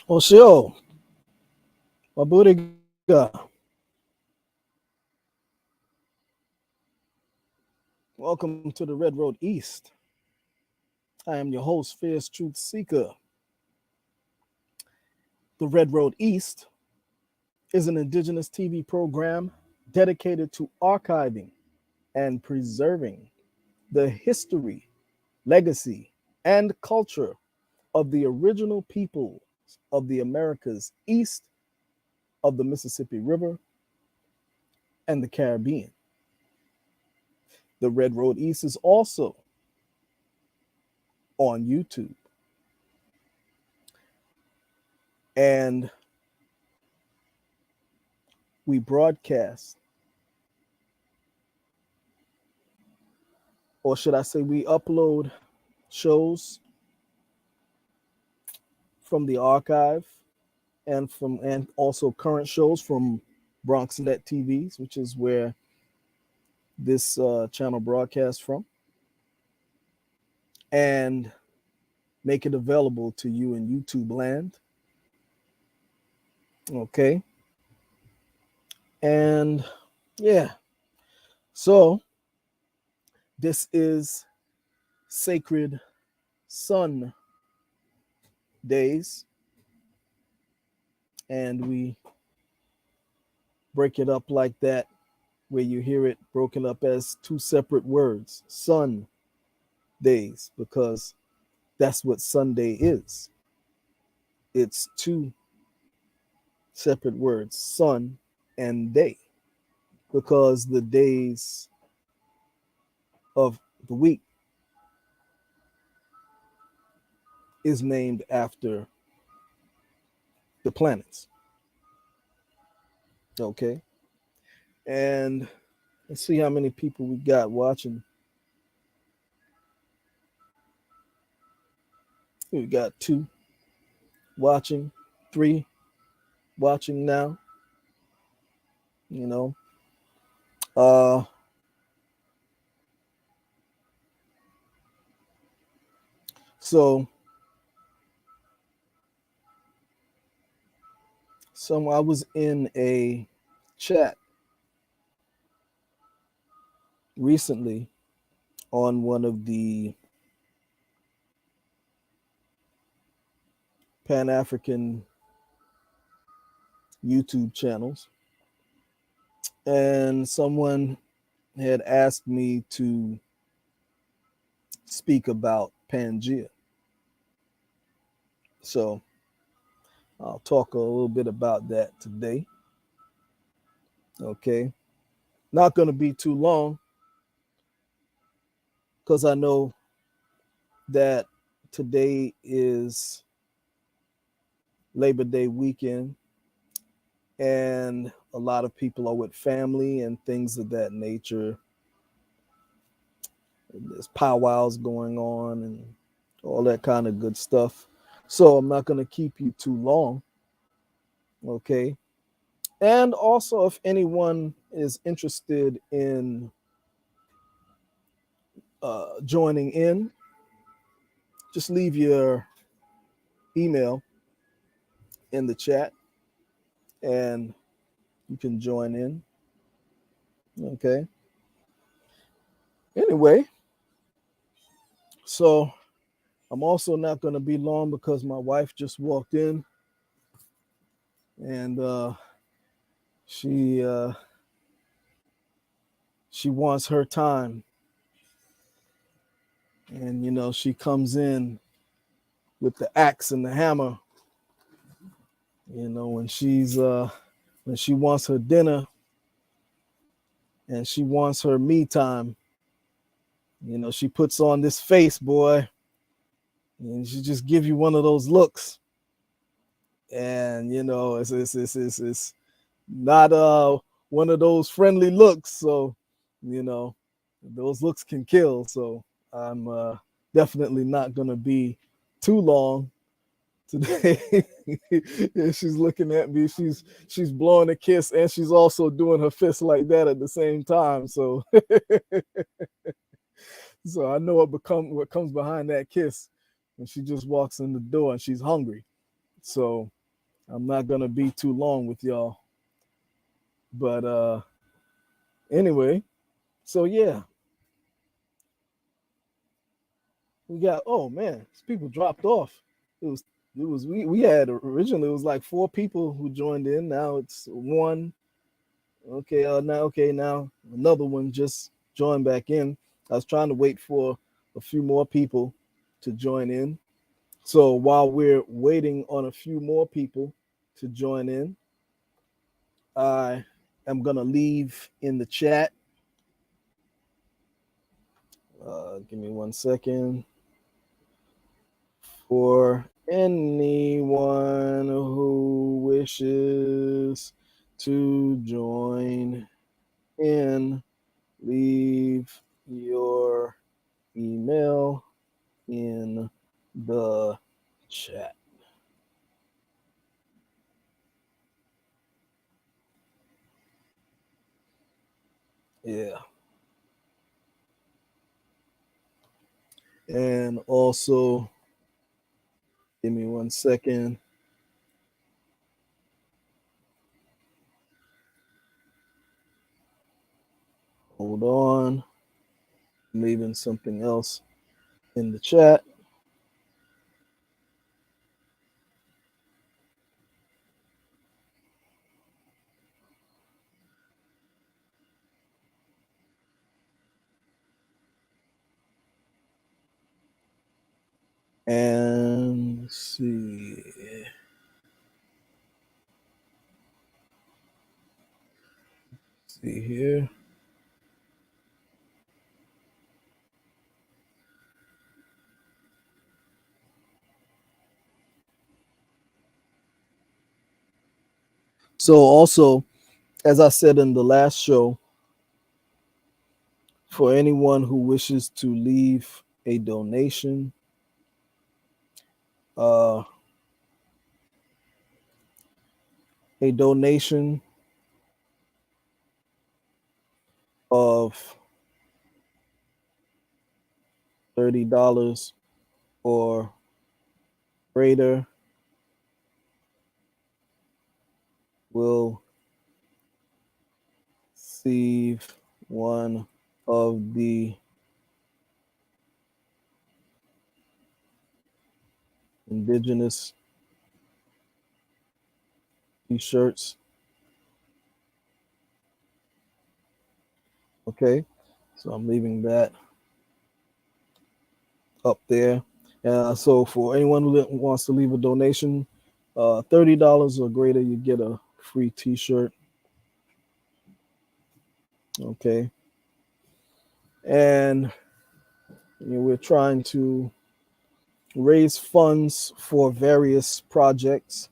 Osio, Maburiga. Welcome to the Red Road East. I am your host, Fierce Truth Seeker. The Red Road East is an indigenous TV program dedicated to archiving and preserving the history, legacy, and culture of the original peoples of the Americas east of the Mississippi River and the Caribbean. The Red Road East is also on YouTube. And we broadcast, or should I say, we upload shows from the archive and also current shows from BronxNet TVs, which is where this channel broadcasts from, and make it available to you in YouTube land. Okay. And yeah, so this is Sacred Sun Days, and we break it up like that, where you hear it broken up as two separate words, Sun Days, because that's what Sunday is. It's two separate words, sun and day, because the days of the week is named after the planets. Okay. And let's see how many people we got watching. We got 2 watching, 3 watching now. You know, uh, so I was in a chat recently on one of the Pan African YouTube channels, and someone had asked me to speak about Pangea. So I'll talk a little bit about that today. Okay. Not going to be too long, because I know that today is Labor Day weekend, and a lot of people are with family and things of that nature. There's powwows going on and all that kind of good stuff. So I'm not going to keep you too long. Okay. And also, if anyone is interested in joining in, just leave your email in the chat and you can join in. Okay. Anyway, so I'm also not going to be long because my wife just walked in, and she wants her time, and she comes in with the axe and the hammer. When she wants her dinner and she wants her me time, she puts on this face, boy, and she just give you one of those looks, and it's not one of those friendly looks. So those looks can kill. So I'm definitely not gonna be too long today. And she's looking at me, she's blowing a kiss, and she's also doing her fist like that at the same time. So so I know what comes behind that kiss when she just walks in the door and she's hungry. So I'm not gonna be too long with y'all. But anyway, so yeah, we got, oh man, people dropped off. It was we had originally it was like 4 people who joined in. Now it's one. Now another one just joined back in. I was trying to wait for a few more people to join in. So while we're waiting on a few more people to join in, I am gonna leave in the chat. Give me 1 second. For anyone who wishes to join in, leave your email in the chat. Yeah. And also, give me 1 second. Hold on. I'm leaving something else in the chat. And let's see. See here. So also, as I said in the last show, for anyone who wishes to leave a donation, uh, a donation of $30 or greater will receive one of the indigenous t-shirts. Okay, so I'm leaving that up there. So for anyone who wants to leave a donation, $30 or greater, you get a free t-shirt. Okay, and we're trying to raise funds for various projects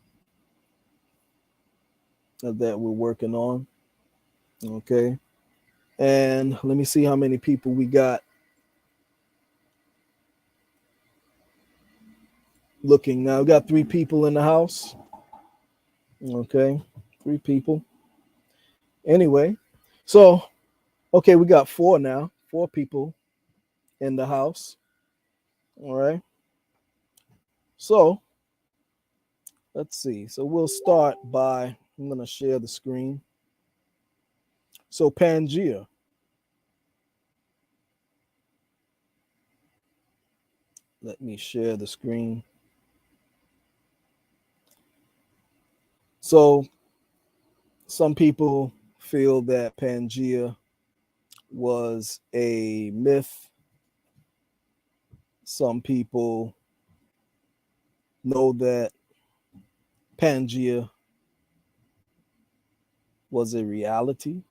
that we're working on. Okay, and let me see how many people we got looking now. We got 3 people in the house. Okay, 3 people. Anyway, so okay, we got 4 now. 4 people in the house. All right. So let's see. So we'll start by, I'm gonna share the screen. So Pangea, let me share the screen. So some people feel that Pangea was a myth. Some people know that Pangea was a reality.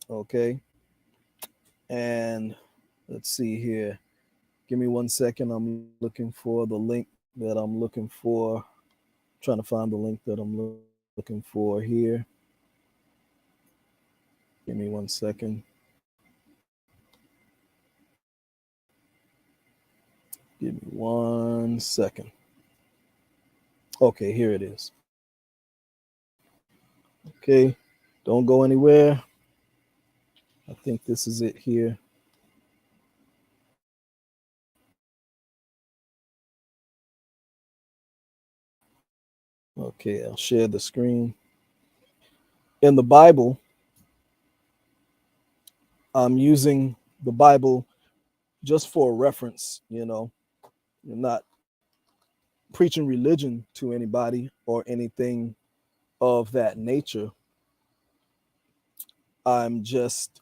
Okay. And let's see here. Give me 1 second. I'm looking for the link that I'm looking for. I'm trying to find the link that I'm looking for here. Give me 1 second. Give me 1 second. Okay, here it is. Okay, don't go anywhere. I think this is it here. Okay, I'll share the screen. In the Bible, I'm using the Bible just for a reference, I'm not preaching religion to anybody or anything of that nature. I'm just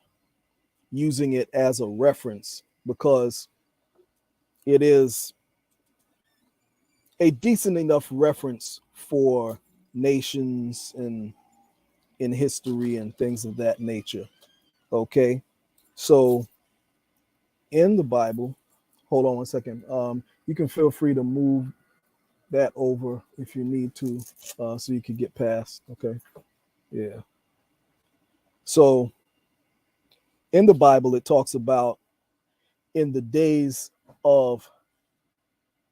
using it as a reference because it is a decent enough reference for nations and in history and things of that nature. Okay. So in the Bible, hold on one second. You can feel free to move that over if you need to, so you can get past. Okay. Yeah. So in the Bible, it talks about in the days of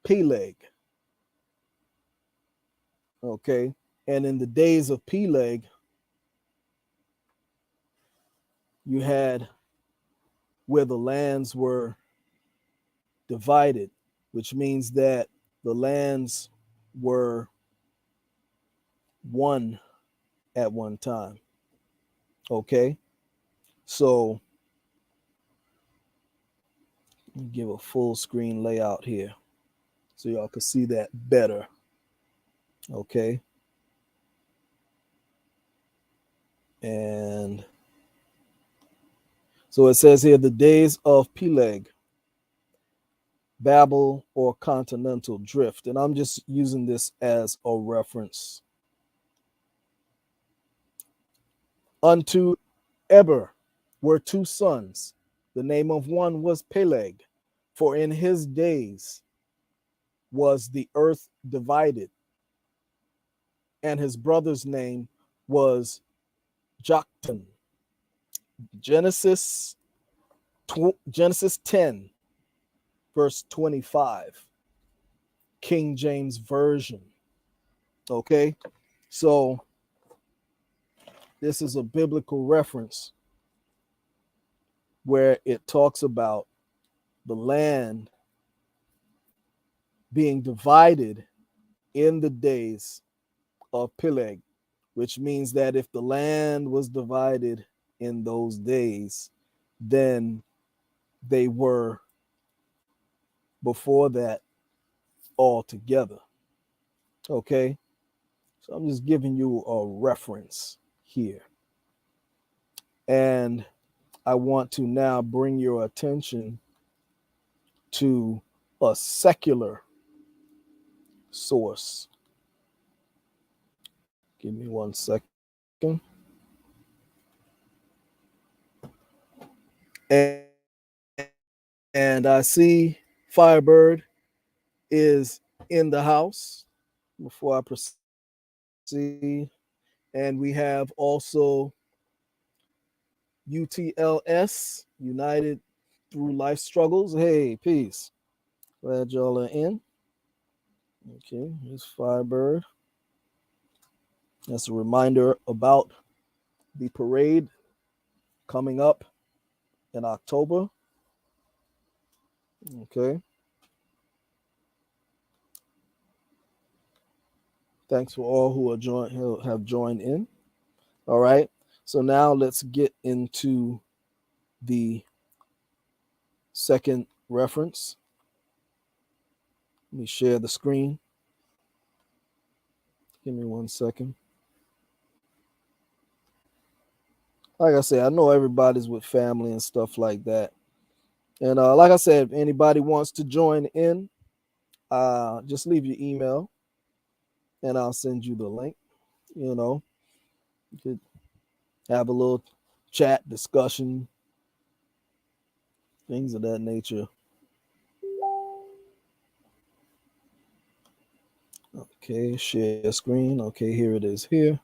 Peleg. Okay. And in the days of Peleg, you had where the lands were divided, which means that the lands were one at one time. Okay. So give a full screen layout here so y'all can see that better. Okay. And so it says here the days of Peleg, Babel or continental drift. And I'm just using this as a reference. Unto Eber were two sons. The name of one was Peleg, for in his days was the earth divided, and his brother's name was Joktan. Genesis Genesis 10, verse 25, King James Version. Okay, so this is a biblical reference where it talks about the land being divided in the days of Peleg, which means that if the land was divided in those days, then they were before that all together. Okay, so I'm just giving you a reference here. And I want to now bring your attention to a secular source. Give me 1 second. And I see Firebird is in the house before I proceed. And we have also UTLS, United Through Life Struggles. Hey, peace. Glad y'all are in. Okay, here's Firebird. That's a reminder about the parade coming up in October. Okay. Thanks for all who have joined in. All right. So now let's get into the second reference. Let me share the screen. Give me 1 second. Like I said, I know everybody's with family and stuff like that. And like I said, if anybody wants to join in, just leave your email and I'll send you the link. You could have a little chat, discussion, things of that nature. Okay, share screen. Okay, here it is here.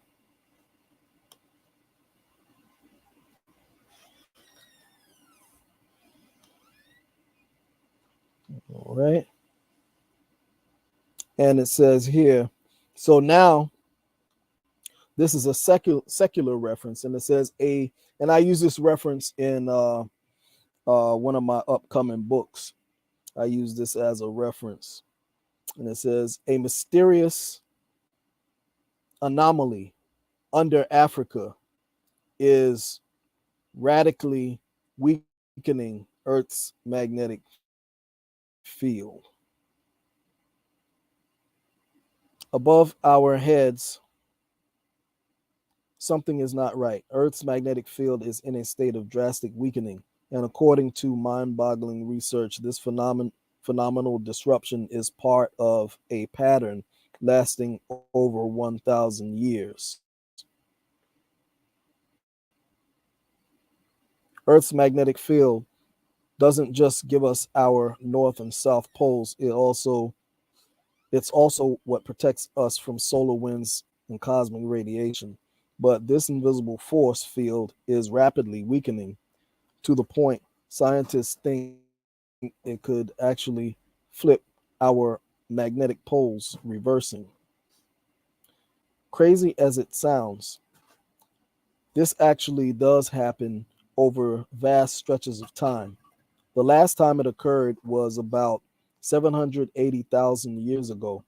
All right. And it says here, so now this is a secular reference, and it says and I use this reference in one of my upcoming books. I use this as a reference, and it says a mysterious anomaly under Africa is radically weakening Earth's magnetic field. Above our heads, something is not right. Earth's magnetic field is in a state of drastic weakening. And according to mind boggling research, this phenomenal disruption is part of a pattern lasting over 1,000 years. Earth's magnetic field doesn't just give us our north and south poles, it's also what protects us from solar winds and cosmic radiation. But this invisible force field is rapidly weakening to the point scientists think it could actually flip our magnetic poles, reversing. Crazy as it sounds, this actually does happen over vast stretches of time. The last time it occurred was about 780,000 years ago,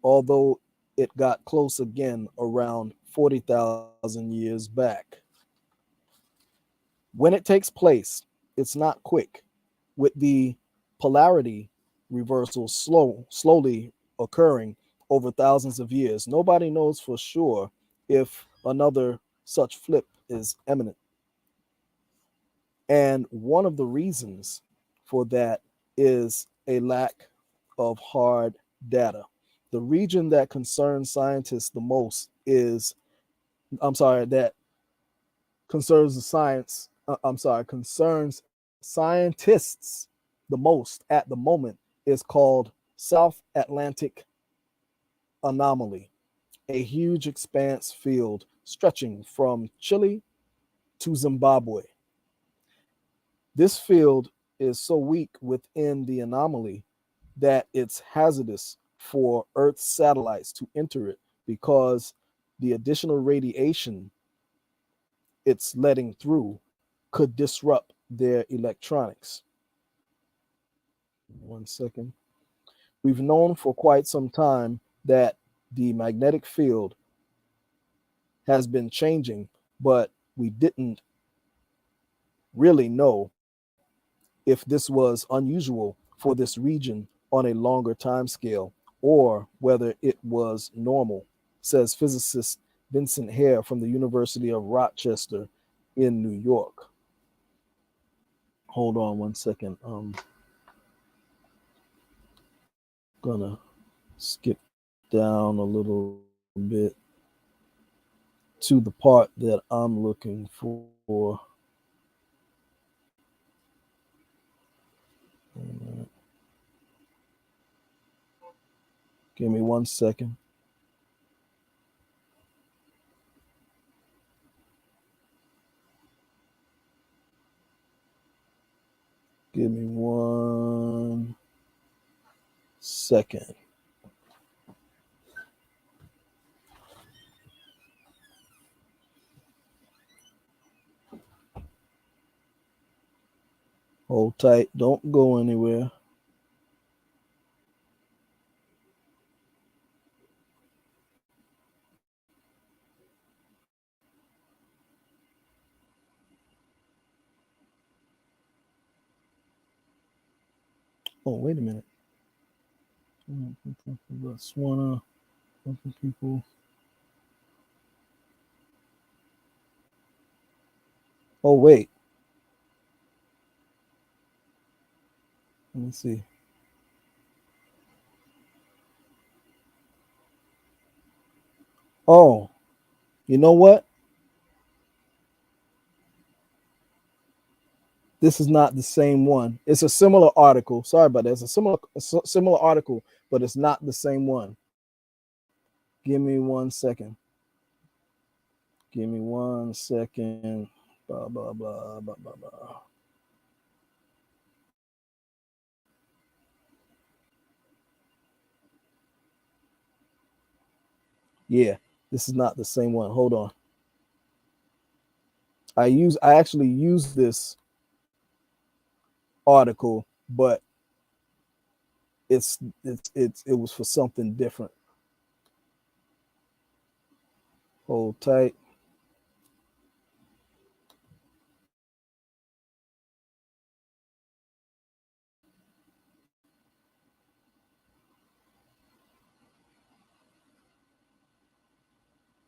although it got close again around 40,000 years back. When it takes place, it's not quick, with the polarity reversal slowly occurring over thousands of years. Nobody knows for sure if another such flip is imminent. And one of the reasons for that is a lack of hard data. The region that concerns scientists the most is, that concerns the science, concerns scientists the most at the moment is called South Atlantic Anomaly, a huge expanse field stretching from Chile to Zimbabwe. This field is so weak within the anomaly that it's hazardous for Earth's satellites to enter it because the additional radiation it's letting through could disrupt their electronics. 1 second. We've known for quite some time that the magnetic field has been changing, but we didn't really know if this was unusual for this region on a longer time scale or whether it was normal, says physicist Vincent Hare from the University of Rochester in New York. Hold on 1 second. Gonna skip down a little bit to the part that I'm looking for. Give me 1 second. Give me 1 second. Hold tight. Don't go anywhere. Oh, wait a minute. Botswana, people. Oh, wait. Let me see. Oh, you know what? This is not the same one. It's a similar article. Sorry about that. It's a similar article, but it's not the same one. Give me 1 second. Give me 1 second. Blah blah blah blah blah blah. Yeah, this is not the same one. Hold on. I actually used this article, but it was for something different. Hold tight.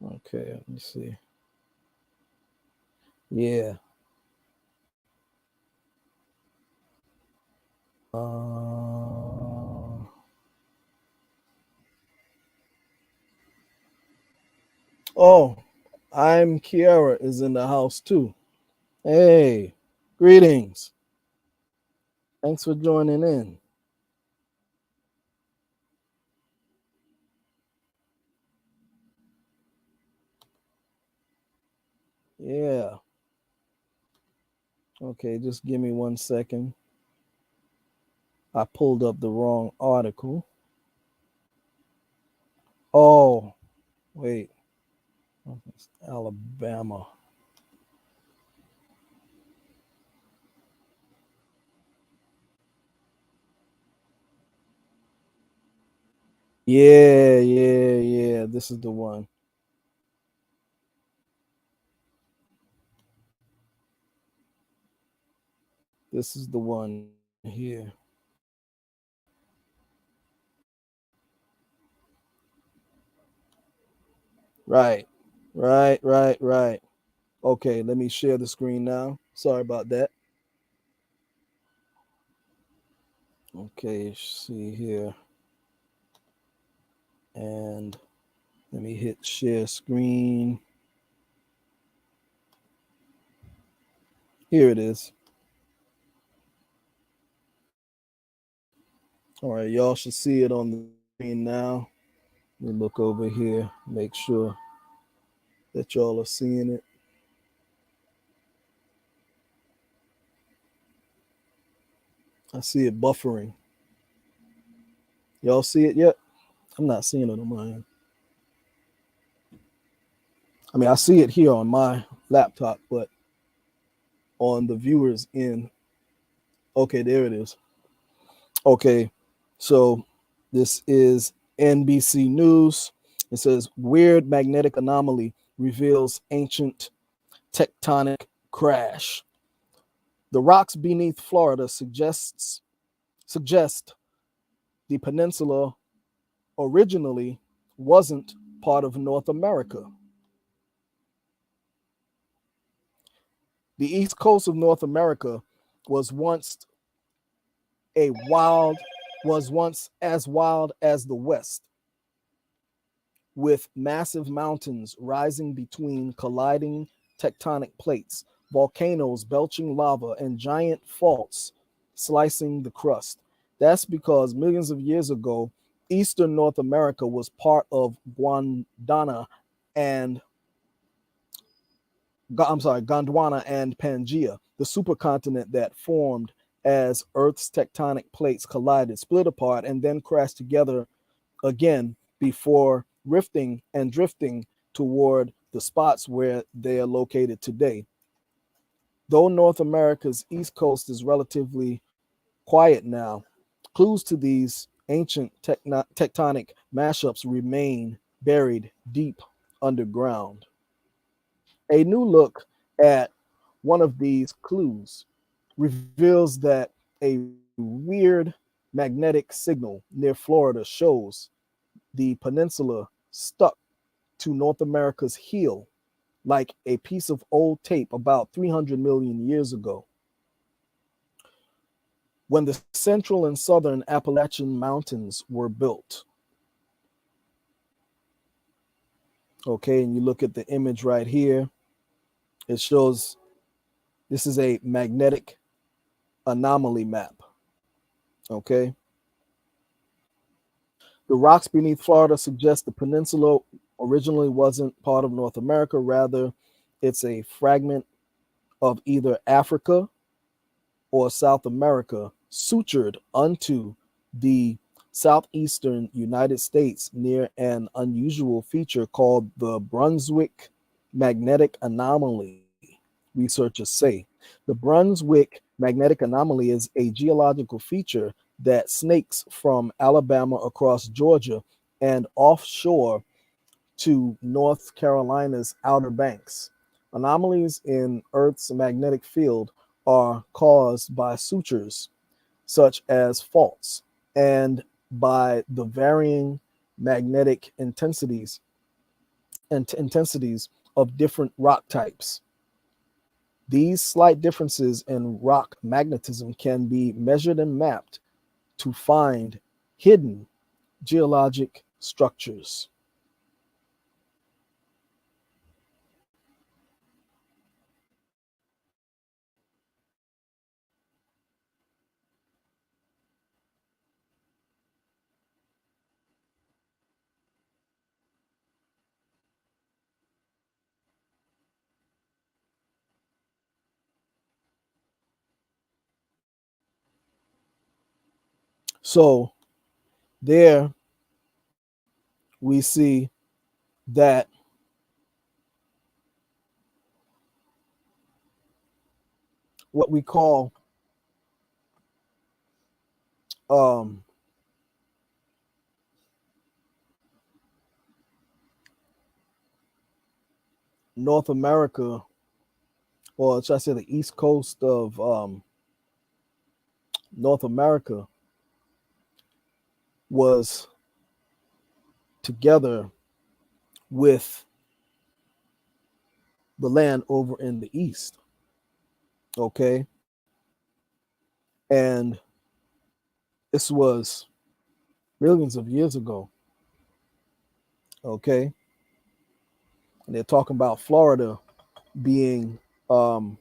Okay, let me see. Yeah. Oh, I'm Kiara is in the house too. Hey, greetings. Thanks for joining in. Yeah. Okay, just give me 1 second. I pulled up the wrong article. Oh, wait. It's Alabama. Yeah. This is the one. This is the one here. Right. Right. Okay, let me share the screen now. Sorry about that. Okay, see here. And let me hit share screen. Here it is. All right, y'all should see it on the screen now. Let me look over here, make sure that y'all are seeing it. I see it buffering. Y'all see it yet? I'm not seeing it on my end. I mean, I see it here on my laptop, but on the viewers end. Okay, there it is. Okay, so this is NBC News. It says weird magnetic anomaly reveals ancient tectonic crash. The rocks beneath Florida suggest the peninsula originally wasn't part of North America. The east coast of North America was once a wild was once as wild as the west, with massive mountains rising between colliding tectonic plates, volcanoes belching lava, and giant faults slicing the crust. That's because millions of years ago, eastern North America was part of and Gondwana and Pangea, the supercontinent that formed as Earth's tectonic plates collided, split apart, and then crashed together again before rifting and drifting toward the spots where they are located today. Though North America's east coast is relatively quiet now, clues to these ancient tectonic mashups remain buried deep underground. A new look at one of these clues reveals that a weird magnetic signal near Florida shows the peninsula stuck to North America's heel like a piece of old tape about 300 million years ago. When the central and southern Appalachian Mountains were built. Okay, and you look at the image right here, it shows this is a magnetic anomaly map. Okay. The rocks beneath Florida suggest the peninsula originally wasn't part of North America. Rather, it's a fragment of either Africa or South America sutured onto the southeastern United States near an unusual feature called the Brunswick magnetic anomaly, researchers say. The Brunswick magnetic anomaly is a geological feature that snakes from Alabama across Georgia and offshore to North Carolina's Outer Banks. Anomalies in Earth's magnetic field are caused by sutures, such as faults, and by the varying magnetic intensities of different rock types. These slight differences in rock magnetism can be measured and mapped to find hidden geologic structures. So there we see that what we call um, North America, or should I say the east coast of North America, was together with the land over in the east. Okay. And this was millions of years ago. Okay. And they're talking about Florida being not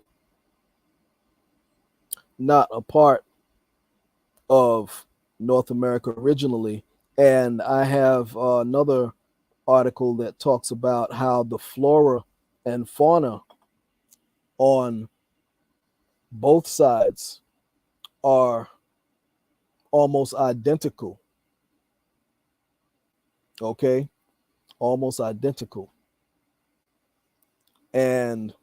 a part of North America originally. And I have another article that talks about how the flora and fauna on both sides are almost identical. Okay. Almost identical. And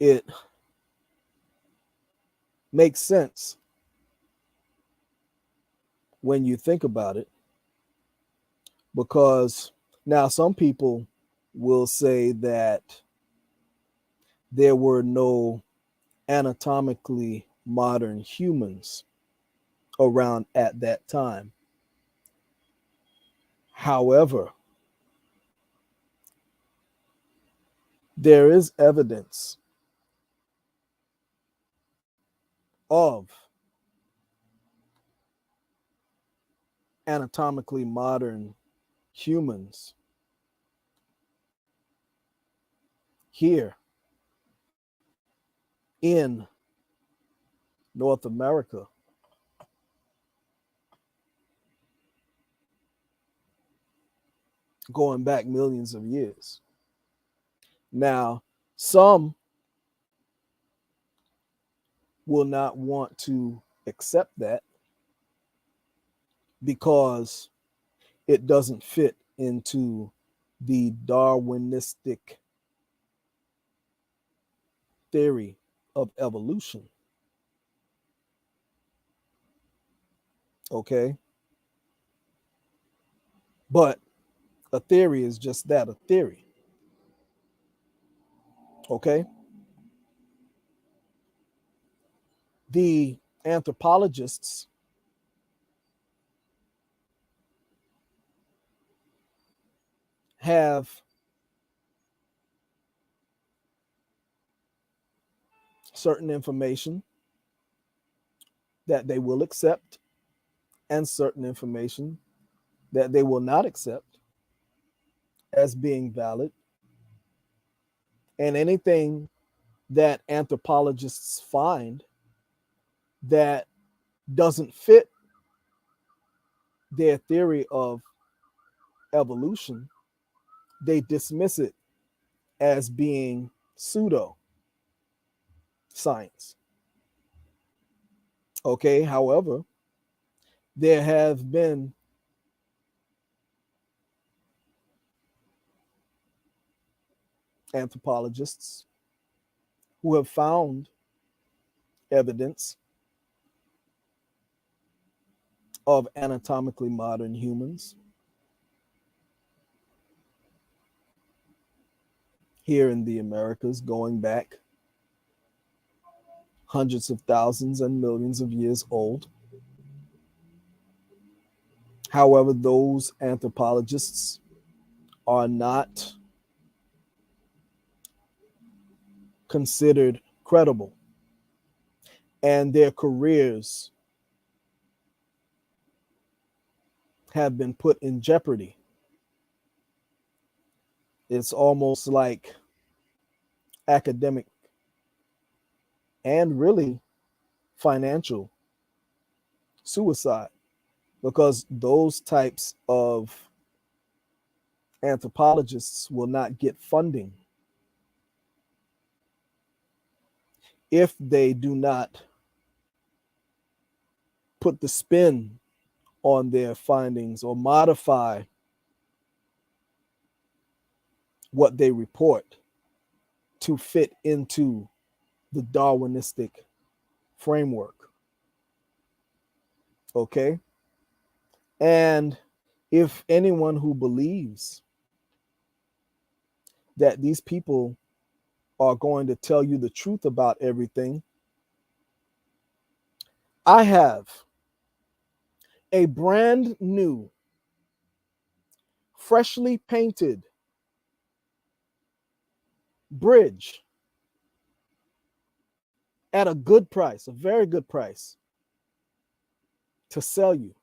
it makes sense when you think about it, because now some people will say that there were no anatomically modern humans around at that time. However, there is evidence of anatomically modern humans here in North America. Going back millions of years. Now, some will not want to accept that because it doesn't fit into the Darwinistic theory of evolution. Okay. But a theory is just that, a theory. Okay. The anthropologists have certain information that they will accept and certain information that they will not accept as being valid. And anything that anthropologists find that doesn't fit their theory of evolution, they dismiss it as being pseudo science. Okay, however, there have been anthropologists who have found evidence of anatomically modern humans here in the Americas, going back hundreds of thousands and millions of years old. However, those anthropologists are not considered credible, and their careers have been put in jeopardy. It's almost like academic and really financial suicide, because those types of anthropologists will not get funding if they do not put the spin on their findings or modify what they report to fit into the Darwinistic framework. Okay? And if anyone who believes that these people are going to tell you the truth about everything, I have a brand new, freshly painted bridge at a good price, a very good price, to sell you.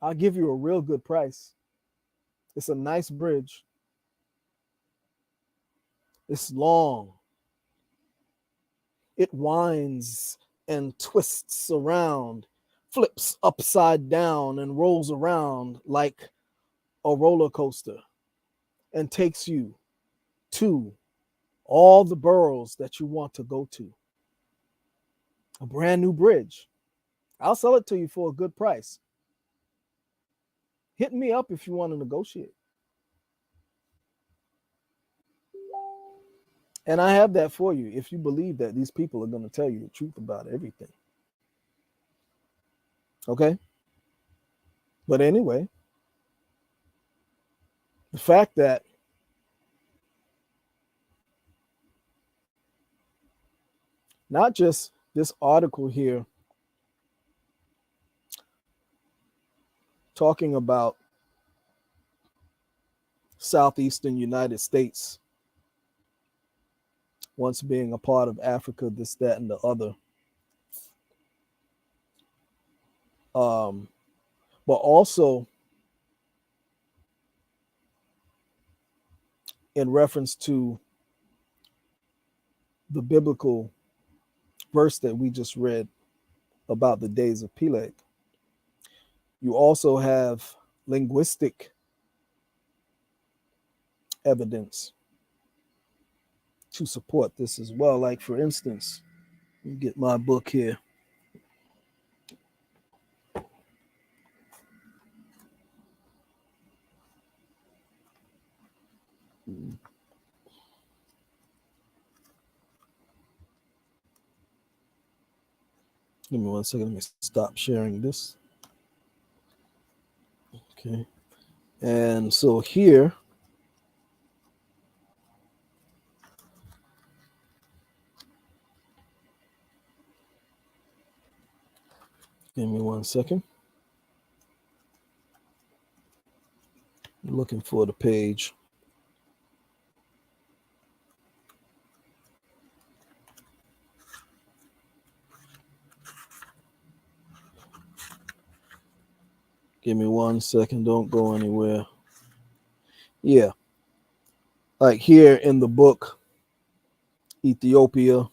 I'll give you a real good price. It's a nice bridge. It's long. It winds and twists around, flips upside down, and rolls around like a roller coaster, and takes you to all the boroughs that you want to go to. A brand new bridge. I'll sell it to you for a good price. Hit me up if you want to negotiate. And I have that for you if you believe that these people are going to tell you the truth about everything. Okay? But anyway, the fact that not just this article here talking about southeastern United States once being a part of Africa, this, that, and the other. But also in reference to the biblical verse that we just read about the days of Peleg, you also have linguistic evidence to support this as well. Like, for instance, let me get my book here. Give me 1 second. Let me stop sharing this. Okay. And so here, give me 1 second. I'm looking for the page. Give me 1 second. Don't go anywhere. Yeah. Like here in the book, Ethiopia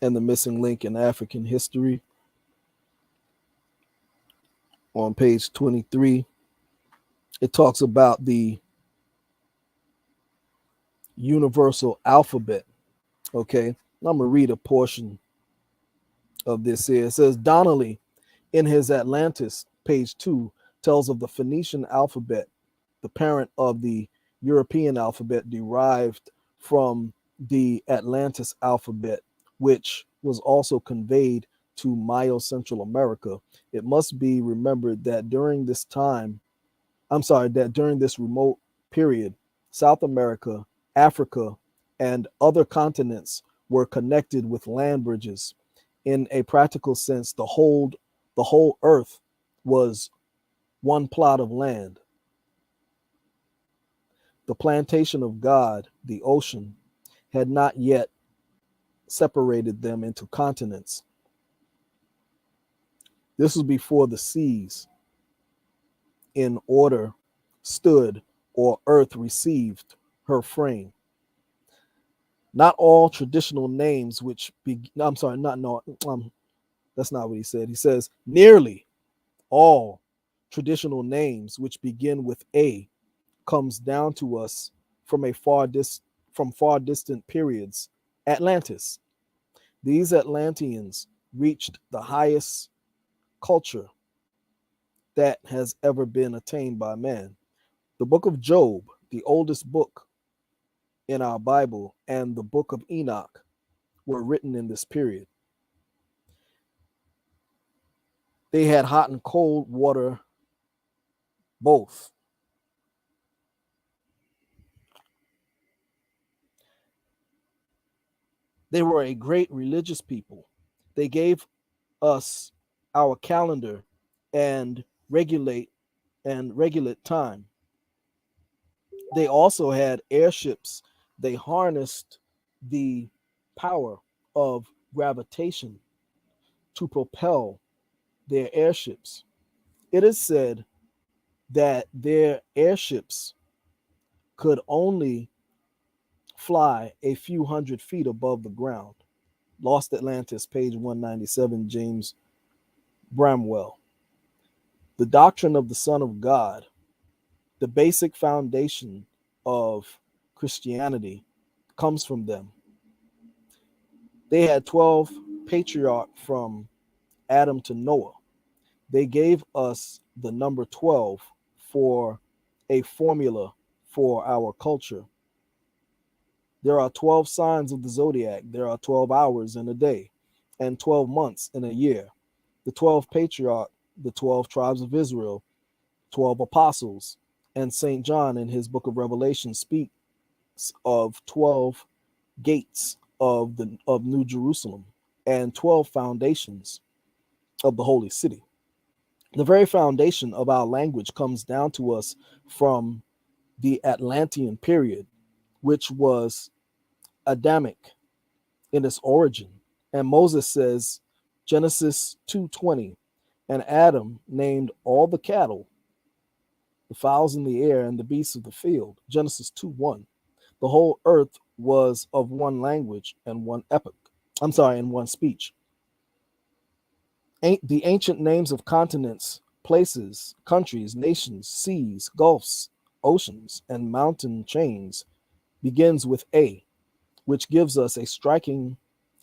and the Missing Link in African History, on page 23, it talks about the universal alphabet. Okay. I'm going to read a portion of this here. It says, Donnelly, in his Atlantis, page 2, tells of the Phoenician alphabet, the parent of the European alphabet, derived from the Atlantis alphabet, which was also conveyed to Mayo Central America. It must be remembered that during this time, that during this remote period, South America, Africa, and other continents were connected with land bridges. In a practical sense, the whole earth was one plot of land. The plantation of God, the ocean, had not yet separated them into continents. This was before the seas in order stood or earth received her frame. Not all traditional names which be I'm sorry, not no that's not what he said. He says nearly all traditional names which begin with A comes down to us from from far distant periods. Atlantis. These Atlanteans reached the highest culture that has ever been attained by man. The book of Job, the oldest book in our Bible, and the book of Enoch were written in this period. They had hot and cold water both. They were a great religious people. They gave us our calendar and regulate time. They also had airships. They harnessed the power of gravitation to propel their airships. It is said that their airships could only fly a few hundred feet above the ground. Lost Atlantis, page 197, James Bramwell. The doctrine of the Son of God, the basic foundation of Christianity, comes from them. They had 12 patriarchs from Adam to Noah. They gave us the number 12 for a formula for our culture. There are 12 signs of the zodiac. There are 12 hours in a day and 12 months in a year. The 12 patriarchs, the 12 tribes of Israel, 12 apostles, and St. John in his book of Revelation speaks of 12 gates of New Jerusalem and 12 foundations of the holy city. The very foundation of our language comes down to us from the Atlantean period, which was Adamic in its origin. And Moses says, Genesis 2:20, and Adam named all the cattle, the fowls in the air, and the beasts of the field. Genesis 2:1. The whole earth was of one language and one epoch. And one speech. The ancient names of continents, places, countries, nations, seas, gulfs, oceans, and mountain chains begins with A, which gives us a striking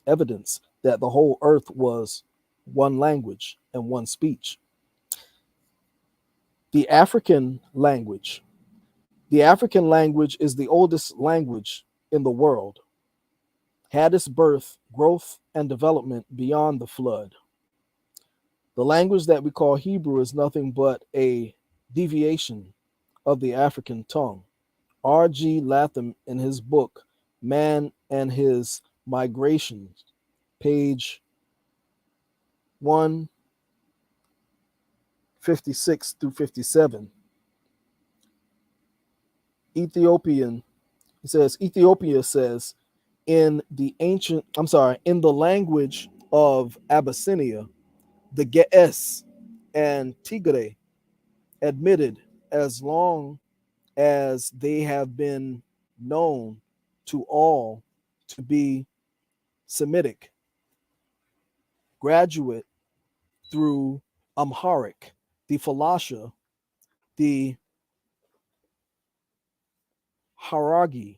evidence that the whole earth was one language and one speech. The African language. The African language is the oldest language in the world, had its birth, growth, and development beyond the flood. The language that we call Hebrew is nothing but a deviation of the African tongue. R.G. Latham, in his book, Man and His Migrations, page 156 through 57. Ethiopian, he says, Ethiopia says, in the language of Abyssinia, the Ge'ez and Tigray admitted as long as they have been known to all to be Semitic, graduate through Amharic, the Falasha, the Haragi,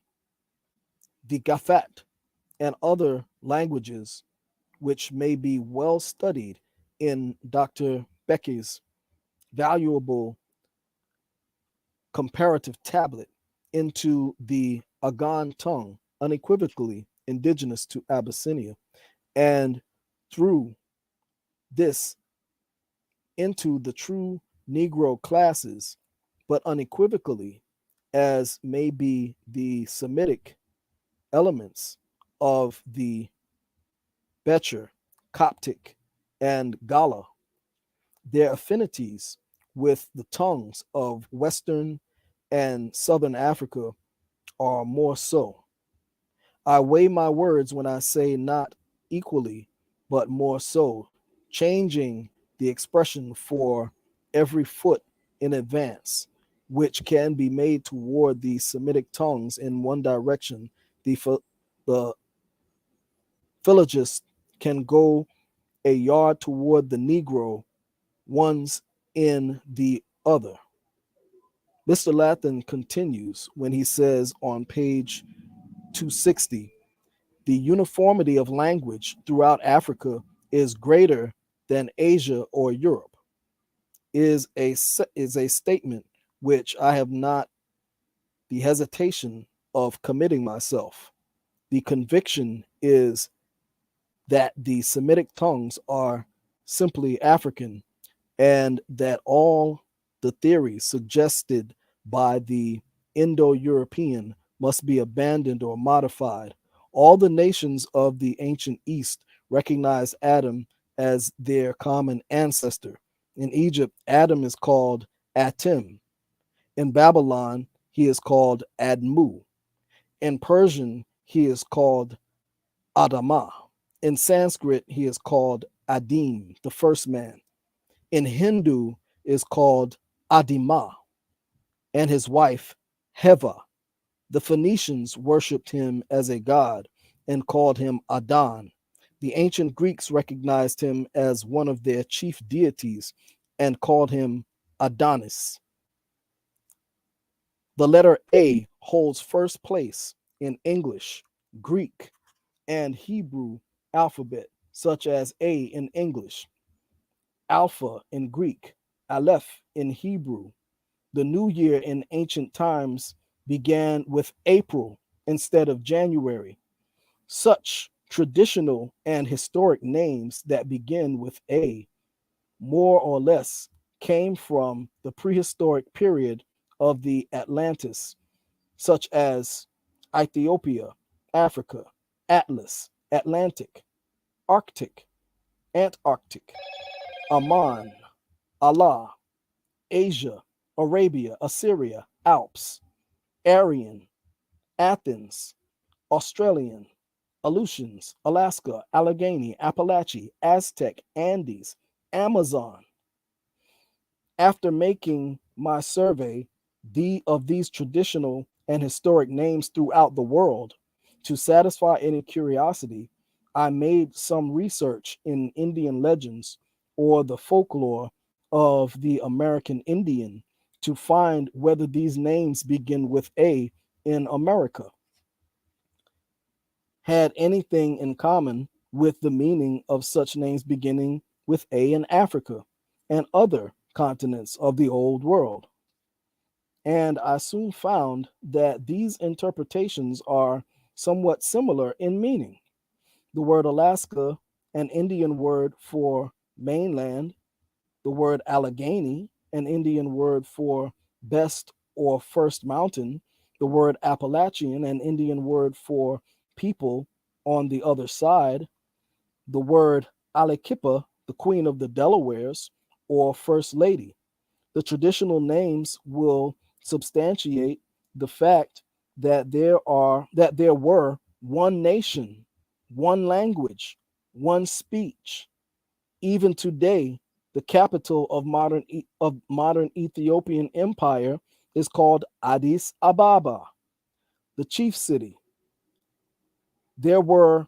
the Gafat, and other languages which may be well studied in Dr. Becky's valuable comparative tablet into the Agan tongue, unequivocally indigenous to Abyssinia, and through this into the true Negro classes, but unequivocally, as may be the Semitic elements of the Becher, Coptic, and Gala, their affinities with the tongues of Western and Southern Africa are more so. I weigh my words when I say not equally, but more so, changing the expression for every foot in advance, which can be made toward the Semitic tongues in one direction. The philologist can go a yard toward the Negro ones in the other. Mr. Lathan continues when he says on page 260, the uniformity of language throughout Africa is greater than Asia or Europe, is a statement which I have not the hesitation of committing myself. The conviction is that the Semitic tongues are simply African, and that all the theories suggested by the Indo European must be abandoned or modified. All the nations of the ancient East recognize Adam as their common ancestor. In Egypt, Adam is called Atim. In Babylon, he is called Admu. In Persian, he is called Adamah. In Sanskrit, he is called Adim, the first man. In Hindu is called Adima, and his wife Heva. The Phoenicians worshipped him as a god and called him Adon. The ancient Greeks recognized him as one of their chief deities and called him Adonis. The letter A holds first place in English, Greek, and Hebrew alphabet, such as A in English, Alpha in Greek, Aleph in Hebrew. The new year in ancient times began with April instead of January. Such traditional and historic names that begin with A, more or less, came from the prehistoric period of the Atlantis, such as Ethiopia, Africa, Atlas, Atlantic, Arctic, Antarctic, Aman, Allah, Asia, Arabia, Assyria, Alps, Aryan, Athens, Australian, Aleutians, Alaska, Allegheny, Appalachia, Aztec, Andes, Amazon. After making my survey of these traditional and historic names throughout the world, to satisfy any curiosity, I made some research in Indian legends or the folklore of the American Indian to find whether these names begin with A in America had anything in common with the meaning of such names beginning with A in Africa and other continents of the old world. And I soon found that these interpretations are somewhat similar in meaning. The word Alaska, an Indian word for mainland, the word Allegheny, an Indian word for best or first mountain, the word Appalachian, an Indian word for people on the other side, the word Alekipa, the queen of the Delawares, or first lady. The traditional names will substantiate the fact that there were one nation, one language, one speech. Even today, the capital of modern Ethiopian empire is called Addis Ababa, the chief city. There were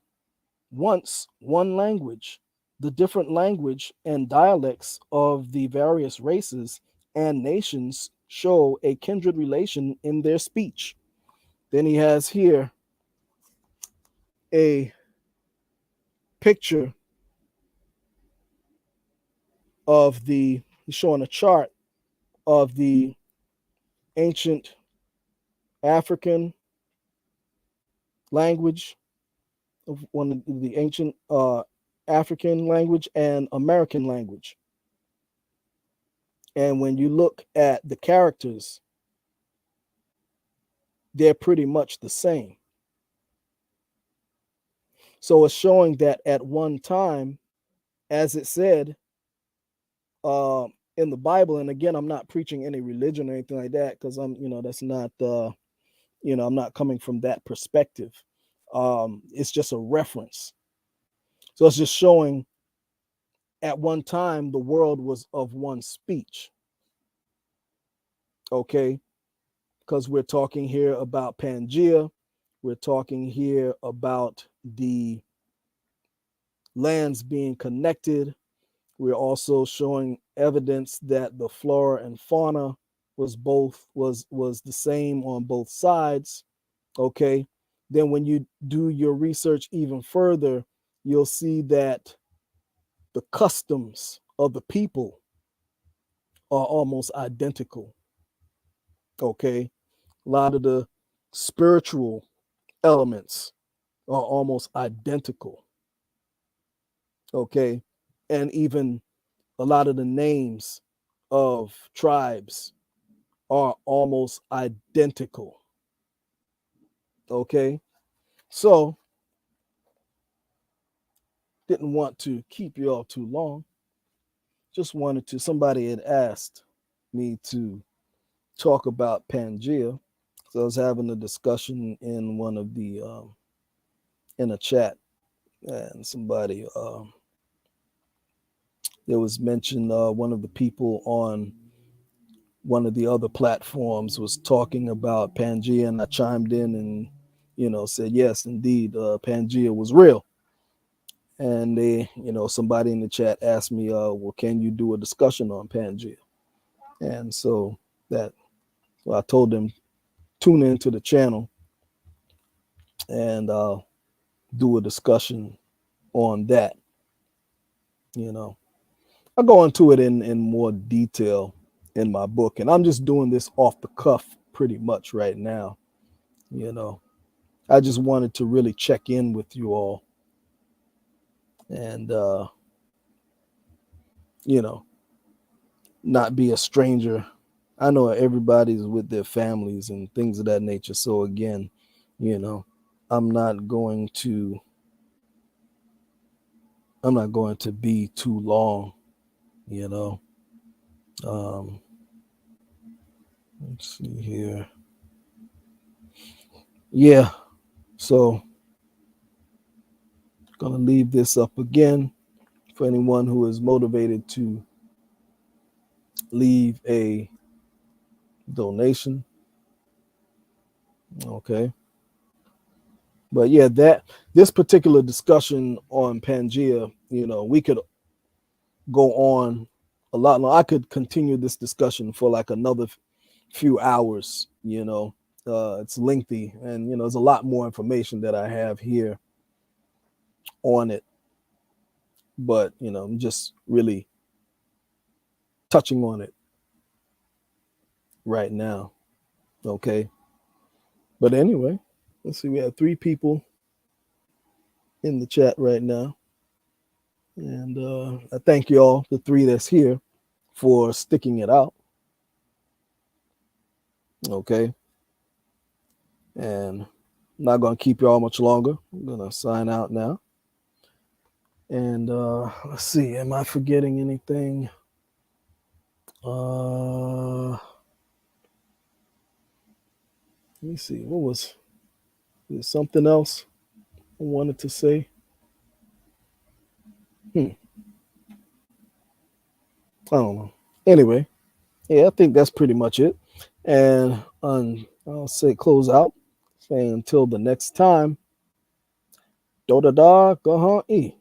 once one language. The different language and dialects of the various races and nations show a kindred relation in their speech. Then he has here a picture of he's showing a chart of the ancient African language of one of the ancient African language and American language. And when you look at the characters, they're pretty much the same. So it's showing that at one time, as it said in the Bible, and again, I'm not preaching any religion or anything like that, because that's not, I'm not coming from that perspective. It's just a reference. So it's just showing at one time the world was of one speech. Okay, because we're talking here about Pangea. We're talking here about the lands being connected. We're also showing evidence that the flora and fauna was the same on both sides. Okay, then when you do your research even further, you'll see that the customs of the people are almost identical. Okay, a lot of the spiritual elements are almost identical. Okay, and even a lot of the names of tribes are almost identical. Okay, so didn't want to keep you all too long. Just wanted to, somebody had asked me to talk about Pangea. So I was having a discussion in one of the, in a chat, and somebody, there was mentioned, one of the people on one of the other platforms was talking about Pangea, and I chimed in and, said, yes, indeed, Pangea was real. And they, somebody in the chat asked me, well, can you do a discussion on Pangea? And so I told them, tune into the channel and do a discussion on that. I go into it in more detail in my book, and I'm just doing this off the cuff pretty much right now. I just wanted to really check in with you all and, not be a stranger. I know everybody's with their families and things of that nature. So again, I'm not going to be too long, let's see here. Yeah. So gonna leave this up again for anyone who is motivated to leave a donation. Okay. But yeah, this particular discussion on Pangea, we could go on a lot long. I could continue this discussion for like another few hours. It's lengthy, and there's a lot more information that I have here on it. But I'm just really touching on it right now. Okay. But anyway, let's see. We have 3 people in the chat right now. And I thank you all, the 3 that's here, for sticking it out. Okay. And I'm not going to keep you all much longer. I'm going to sign out now. And let's see. Am I forgetting anything? Let me see. What was there something else I wanted to say? I don't know. Anyway, yeah, I think that's pretty much it. And I'll say close out, saying until the next time, do da da, go hon e.